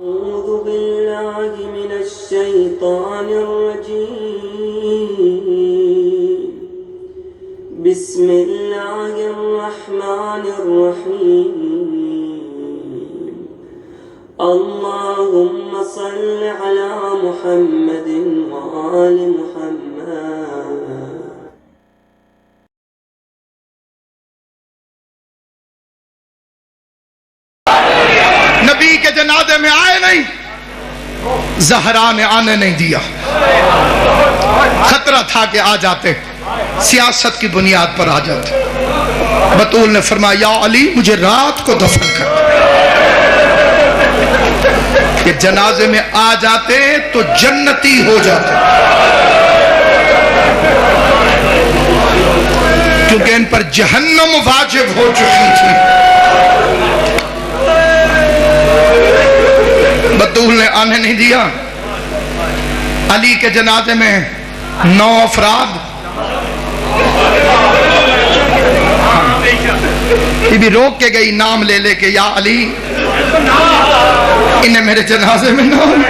أعوذ بالله من الشيطان الرجيم بسم الله الرحمن الرحيم اللهم صل على محمد وآل محمد نبی کے جنازے میں آئے نہیں، زہرا نے آنے نہیں دیا، خطرہ تھا کہ آ جاتے، سیاست کی بنیاد پر آ جاتے۔ بطول نے فرمایا یا علی مجھے رات کو دفن کر، کہ جنازے میں آ جاتے تو جنتی ہو جاتے، کیونکہ ان پر جہنم واجب ہو چکی تھی۔ بطول نے آنے نہیں دیا۔ علی کے جنازے میں 9 افراد، یہ بھی روک کے گئی نام لے لے کے یا علی انہیں میرے جنازے میں نام،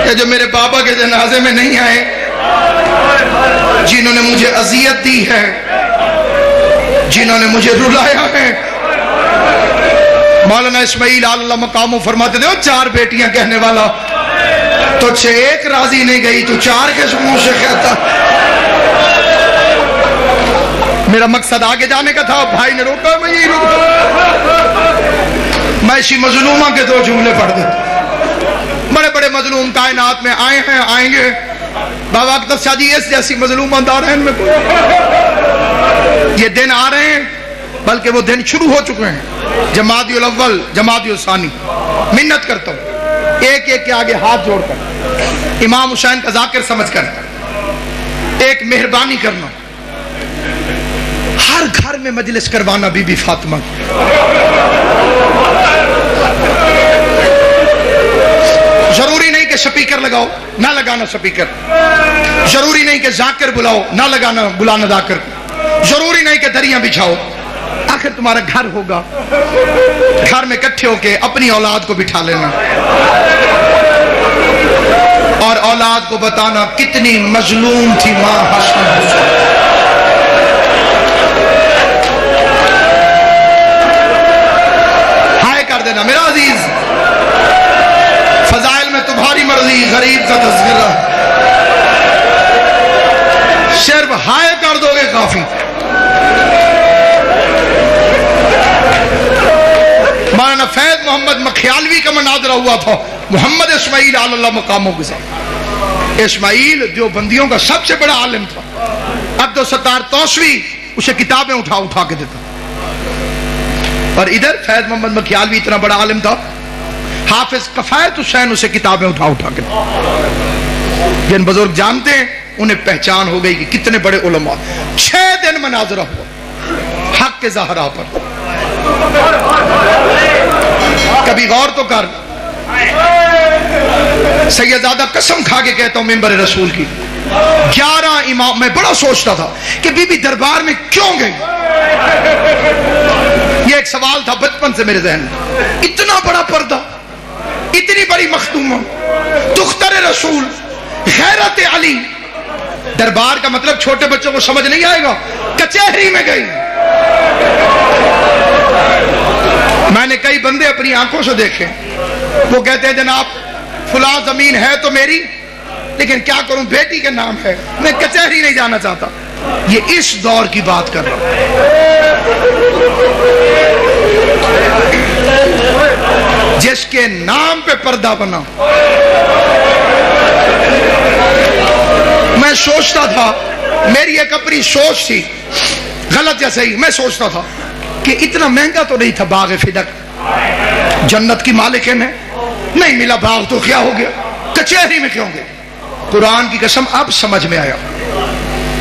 یہ جو میرے بابا کے جنازے میں نہیں آئے، جنہوں نے مجھے اذیت دی ہے، جنہوں نے مجھے رلایا ہے۔ مولانا اسماعیل اللہ مقامو فرماتے تھے 4 بیٹیاں کہنے والا، تجھ سے ایک راضی نہیں گئی تو 4 کے منہ سے کہتا۔ میرا مقصد آگے جانے کا تھا، بھائی نے روکا، میں یہی روکا، میں اسی مظلومہ کے 2 جملے پڑھ دیتا۔ بڑے بڑے مظلوم کائنات میں آئے ہیں، آئیں گے، بابا اکتب شاہ جی اس جیسی مظلوم دارین میں کوئی، یہ دن آ رہے ہیں، بلکہ وہ دن شروع ہو چکے ہیں۔ جمادی الاول، جمادی الثانی، منت کرتا ہوں ایک ایک کے آگے ہاتھ جوڑ کر، امام حسین کا ذاکر سمجھ کر ایک مہربانی کرنا، ہر گھر میں مجلس کروانا بی بی فاطمہ کی۔ ضروری نہیں کہ سپیکر لگاؤ، نہ لگانا سپیکر، ضروری نہیں کہ ذاکر بلاؤ، نہ بلانا ذاکر، ضروری نہیں کہ دریاں بچھاؤ، آخر تمہارا گھر ہوگا، گھر میں اکٹھے ہو کے اپنی اولاد کو بٹھا لینا اور اولاد کو بتانا کتنی مظلوم تھی ماں حسن حسین۔ ہائے کر دینا میرا عزیز، فضائل میں تمہاری مرضی، غریب کا تذکرہ، صرف ہائے کر دو گے کافی۔ مولانا فیض محمد مکھیالوی کا مناظرہ ہوا تھا محمد اسماعیل اللہ مقاموں کے ساتھ۔ اسماعیل جو بندیوں کا سب سے بڑا عالم تھا، عبدالستار توسوی اسے کتابیں اٹھا کے دیتا، اور ادھر فیض محمد مکھیالوی اتنا بڑا عالم تھا، حافظ کفایت حسین اسے کتابیں اٹھا کے دیتا۔ جن بزرگ جانتے ہیں انہیں پہچان ہو گئی کہ کتنے بڑے علماء۔ 6 دن مناظرہ ہوا حق کے زہرا پر۔ کبھی غور تو کر، سیدزادہ قسم کھا کے کہتا ہوں منبر رسول کی، 11 امام، میں بڑا سوچتا تھا کہ بی بی دربار میں کیوں گئی، یہ ایک سوال تھا بچپن سے میرے ذہن میں۔ اتنا بڑا پردہ، اتنی بڑی مخدومہ، دختر رسول، غیرت علی، دربار کا مطلب چھوٹے بچوں کو سمجھ نہیں آئے گا، کچہری میں گئی۔ میں نے کئی بندے اپنی آنکھوں سے دیکھے، وہ کہتے ہیں جناب فلاں زمین ہے تو میری، لیکن کیا کروں بیٹی کے نام ہے، میں کچہری نہیں جانا چاہتا۔ یہ اس دور کی بات کر رہا ہوں، جس کے نام پہ پردہ بنا۔ میں سوچتا تھا، میری ایک اپنی سوچ تھی، غلط یا صحیح، میں سوچتا تھا کہ اتنا مہنگا تو نہیں تھا باغ فدق، جنت کی مالکن ہے، نہیں ملا باغ تو کیا ہو گیا، کچہری میں کیوں گئے؟ قرآن کی قسم اب سمجھ میں آیا۔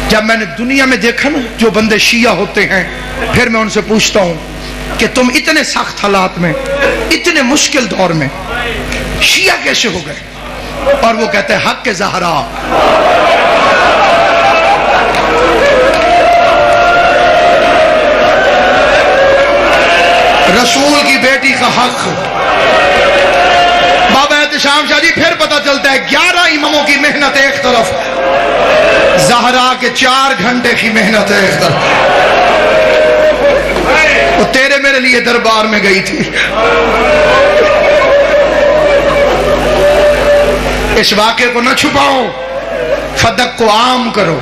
جب میں نے دنیا میں دیکھا نا جو بندے شیعہ ہوتے ہیں، پھر میں ان سے پوچھتا ہوں کہ تم اتنے سخت حالات میں، اتنے مشکل دور میں شیعہ کیسے ہو گئے؟ اور وہ کہتے ہیں حق کے زہرا۔ رسول کی بیٹی کا حق. بابا احتشام شاہ جی پھر پتہ چلتا ہے 11 اماموں کی محنت ایک طرف، زہرا کے 4 گھنٹے کی محنت ایک طرف. وہ تیرے میرے لیے دربار میں گئی تھی. اس واقعے کو نہ چھپاؤ، فدق کو عام کرو،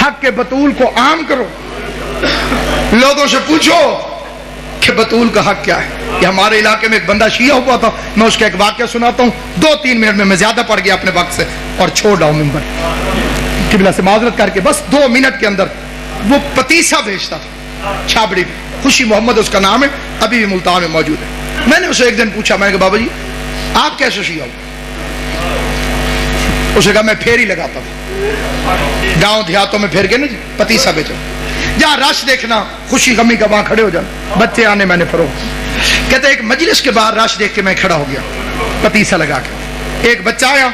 حق کے بطول کو عام کرو. لوگوں سے پوچھو کہ بطول کا حق کیا ہے. یہ ہمارے علاقے میں ایک بندہ شیعہ ہوا تھا، میں اس کا ایک واقعہ سناتا ہوں 2-3 منٹ میں زیادہ پڑ گیا اپنے وقت سے اور چھوڑ رہا ہوں ممبر. قبلہ سے معذرت کر کے بس 2 منٹ کے اندر وہ پتیسا بیچتا تھا چھابڑی میں. خوشی محمد اس کا نام ہے، ابھی بھی ملتان میں موجود ہے. میں نے اسے ایک دن پوچھا، میں نے کہا بابا جی آپ کیسے شیعہ ہو؟ اسے کہا میں پھیری لگاتا تھا گاؤں دیہاتوں میں پھیر کے نا جی پتیسا بیچا. جہاں رش دیکھنا خوشی غمی کا وہاں کھڑے ہو جانا. بچے آنے میں نے فروغ. کہتے ایک مجلس کے باہر رش دیکھ کے میں کھڑا ہو گیا پتیسا لگا کے. ایک بچہ آیا،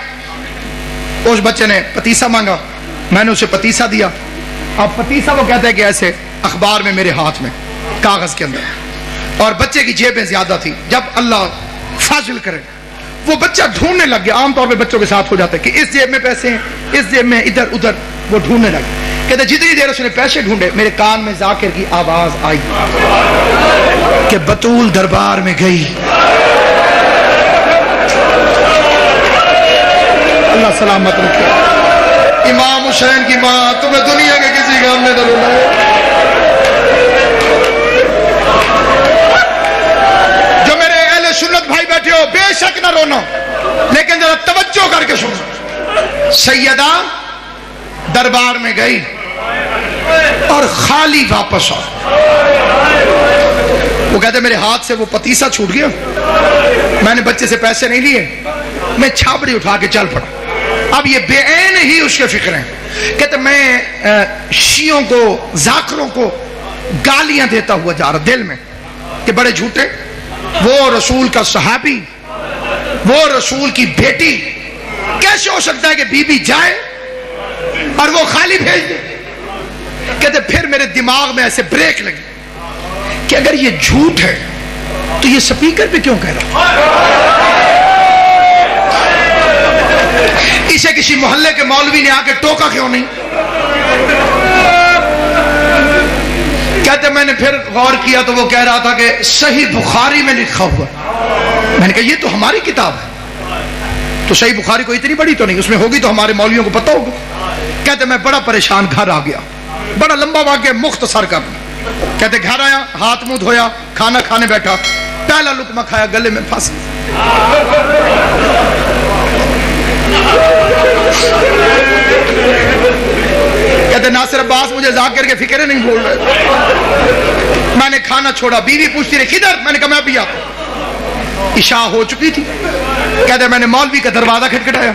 اس بچے نے پتیسا مانگا، میں نے اسے پتیسا دیا. اب پتیسا وہ کہتے ہیں کہ ایسے اخبار میں میرے ہاتھ میں کاغذ کے اندر، اور بچے کی جیبیں زیادہ تھی. جب اللہ فاضل کرے وہ بچہ ڈھونڈنے لگ گیا. عام طور پہ بچوں کے ساتھ ہو جاتا ہے کہ اس جیب میں پیسے ہیں، اس جیب میں، ادھر ادھر. وہ ڈھونڈنے لگا. کہتے جتنی دیر اس نے پیسے ڈھونڈے میرے کان میں ذاکر کی آواز آئی کہ بطول دربار میں گئی. اللہ سلامت رکھے. امام حسین کی ماں تمہیں دنیا کے کسی کام میں نہ رونا ہے. جو میرے اہل سنت بھائی بیٹھے ہو بے شک نہ رونا، لیکن ذرا توجہ کر کے سنو. سیدہ دربار میں گئی اور خالی واپس آ. وہ کہتے میرے ہاتھ سے وہ پتیسا چھوٹ گیا، میں نے بچے سے پیسے نہیں لیے، میں چھابڑی اٹھا کے چل پڑا. اب یہ بے عین ہی اس کے فکر ہیں. کہتے میں شیعوں کو، ذاکروں کو گالیاں دیتا ہوا جا رہا دل میں کہ بڑے جھوٹے، وہ رسول کا صحابی، وہ رسول کی بیٹی، کیسے ہو سکتا ہے کہ بی بی جائے اور وہ خالی بھیج دے. کہتے پھر میرے دماغ میں ایسے بریک لگی کہ اگر یہ جھوٹ ہے تو یہ سپیکر پہ کیوں کہہ رہا؟ اسے کسی محلے کے مولوی نے آ کے ٹوکا کیوں نہیں؟ کہتے میں نے پھر غور کیا تو وہ کہہ رہا تھا کہ صحیح بخاری میں لکھا ہوا. میں نے کہا یہ تو ہماری کتاب ہے، تو صحیح بخاری کو اتنی بڑی تو نہیں، اس میں ہوگی تو ہمارے مولویوں کو پتہ ہوگا. کہتے میں بڑا پریشان گھر آ گیا. بڑا لمبا واقعہ مختصر کر. کہتے گھر آیا، ہاتھ منہ دھویا، کھانا کھانے بیٹھا، پہلا لقمہ کھایا گلے میں پھنس. کہتے ناصر عباس مجھے ذاکر کے فکرے نہیں بول رہے. میں نے کھانا چھوڑا. بیوی پوچھتی رہی کدھر؟ میں نے کہا میں ابھی آتا ہوں. عشاء ہو چکی تھی. کہتے میں نے مولوی کا دروازہ کھٹکھٹایا.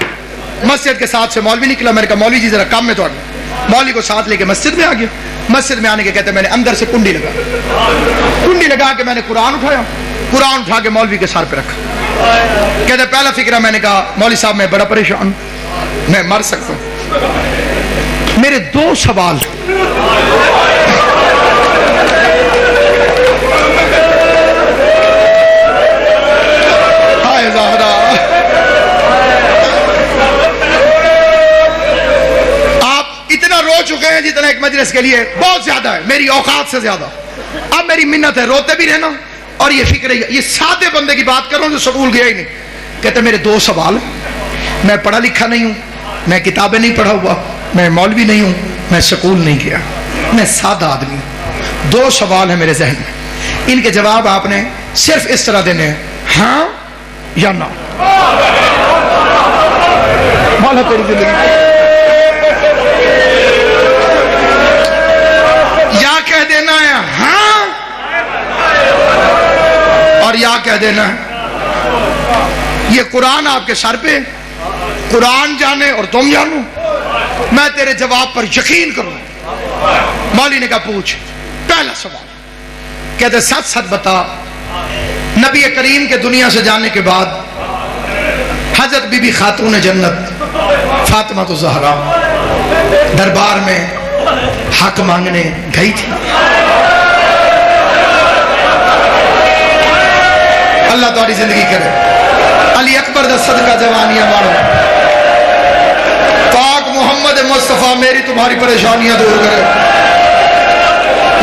مسجد کے ساتھ سے مولوی نکلا. میں نے کہا مولوی جی ذرا کام میں تو آ گیا. مولوی کو ساتھ لے کے مسجد میں آ گیا. مسجد میں آنے کے کہتے میں نے اندر سے کنڈی لگا کے میں نے قرآن اٹھایا. قرآن اٹھا کے مولوی کے سر پہ رکھا. کہتے پہلا فکرہ میں نے کہا مولوی صاحب میں بڑا پریشان ہوں، میں مر سکتا ہوں. میرے 2 سوال. ہائے زہرا، آپ اتنا رو چکے ہیں جتنا ایک مجلس کے لیے بہت زیادہ ہے، میری اوقات سے زیادہ. اب میری منت ہے روتے بھی رہنا اور یہ فکر ہے. یہ سادے بندے کی بات کر رہا ہوں جو سکول گیا ہی نہیں. کہتے میرے 2 سوال. میں پڑھا لکھا نہیں ہوں، میں کتابیں نہیں پڑھا ہوا، میں مولوی نہیں ہوں، میں سکول نہیں گیا، میں سادہ آدمی ہوں. 2 سوال ہیں میرے ذہن میں. ان کے جواب آپ نے صرف اس طرح دینے ہیں، ہاں یا نہ. مولا تیری زندگی. یا کہہ دینا ہے ہاں، اور یا کہہ دینا ہے یہ قرآن آپ کے سر پہ، قرآن جانے اور تم جانو، میں تیرے جواب پر یقین کروں. مولوی نے کہا پوچھ. پہلا سوال. کہتے سچ سچ بتا، نبی کریم کے دنیا سے جانے کے بعد حضرت بی بی خاتون جنت فاطمہ الزہرا دربار میں حق مانگنے گئی تھی. اللہ تاری زندگی کرے. علی اکبر دا صدقہ جوانیاں مارو. پاک محمد مصطفیٰ میری تمہاری پریشانیاں دور کرے.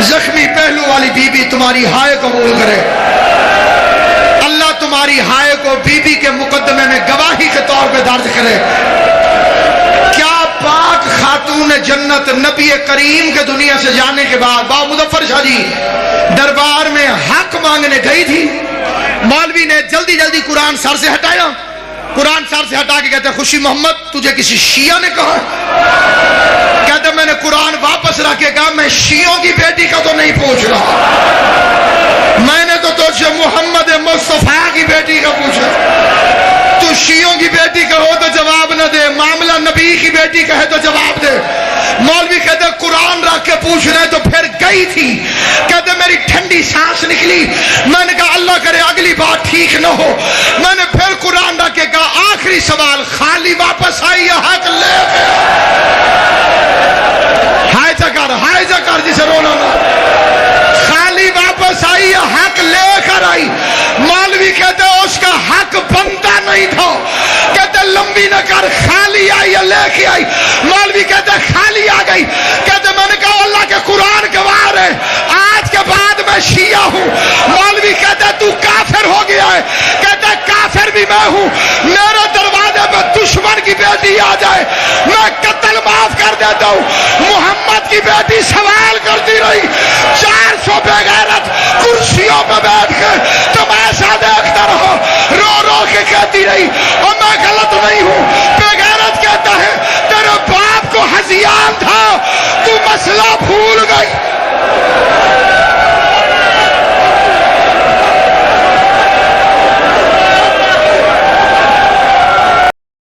زخمی پہلو والی بی بی تمہاری ہائے قبول کرے. اللہ تمہاری ہائے کو بی بی کے مقدمے میں گواہی کے طور پہ درج کرے. کیا پاک خاتون جنت نبی کریم کے دنیا سے جانے کے بعد بابا مظفر شاہ جی دربار میں حق مانگنے گئی تھی. مولوی نے جلدی جلدی قرآن سر سے ہٹایا. قرآن سر سے ہٹا کے کہتے ہیں خوشی محمد تجھے کسی شیعہ نے کہا؟ کہتے میں نے قرآن واپس رکھ کے کہا میں شیعوں کی بیٹی کا تو نہیں پوچھ رہا, میں نے تو تجھ سے محمد مصطفیٰ کی بیٹی کا پوچھا. تو شیعوں کی بیٹی کا ہو تو جواب نہ دے, معاملہ نبی کی بیٹی کا ہے تو جواب دے. مولوی کہتے قرآن رکھ کے پوچھ رہے تو پھر گئی تھی. کہتے میری ٹھنڈی سانس نکلی. میں نے کہا اللہ کرے اگلی بات ٹھیک نہ ہو. میں نے پھر قرآن رکھ کے کہا آخری سوال, خالی واپس آئی یا حق لے گیا؟ ہائے جکر جسے رونا نہ, خالی واپس آئی یا حق لے کر آئی؟ مولوی کہتے اس کا حق بنتا نہیں تھا. کہتے لمبی نہ کر, خالی آئی یا لے کے آئی؟ مولوی کہتے خالی آ گئی. کہتے میں نے کہا اللہ کے قرآن گواہ ہے آج کے بعد میں شیعہ ہوں. مولوی کہتے تو کافر ہو گیا ہے. کہتے کافر بھی میں ہوں. میرے دروازے پہ دشمن کی بیٹی آ جائے میں قتل معاف کر دیتا ہوں. محمد کی بیٹی سوال کرتی رہی, 400 بے غیرت